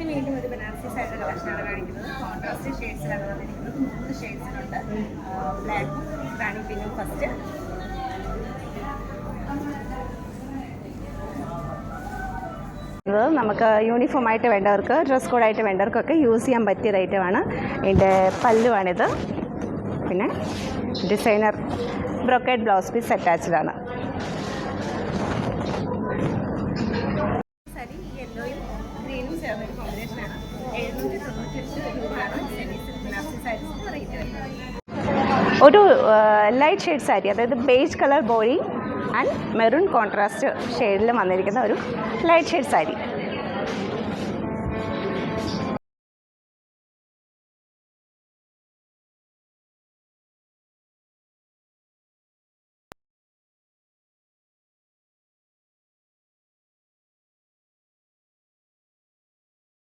ഇന്ന് വീണ്ടും ഒരു ബനാറസി സാരിയുടെ കളക്ഷനാണ് കാണിക്കുന്നത്. കോൺട്രാസ്റ്റ് ഷെയ്ഡ്സിലാണ് വന്നിരിക്കുന്നത്. 3 ഷെയ്ഡ്സിലുണ്ട്. ബ്ലാക്കും റാണി പിങ്കും ഫസ്റ്റ്. നമുക്ക് യൂണിഫോം ആയിട്ട് വേണ്ടവർക്ക്, ഡ്രസ് കോഡായിട്ട് വേണ്ടവർക്കൊക്കെ യൂസ് ചെയ്യാൻ പറ്റിയ ഐറ്റമാണ്. ഇതിൻ്റെ പല്ലുവാണിത്. പിന്നെ designer brocade blouse piece attached ആണ്. സാരി യെല്ലോയും ഗ്രീനും ചേർന്നൊരു കോമ്പിനേഷനാണ്. 798 രൂപയാണ് ബനാറസി സാരീസ് റേറ്റ് വരുന്നത്. ഒരു ലൈറ്റ് ഷെയ്ഡ് സാരി, അതായത് beige colour body and maroon contrast ഷെയ്ഡിൽ വന്നിരിക്കുന്ന ഒരു ലൈറ്റ് ഷെയ്ഡ് സാരി.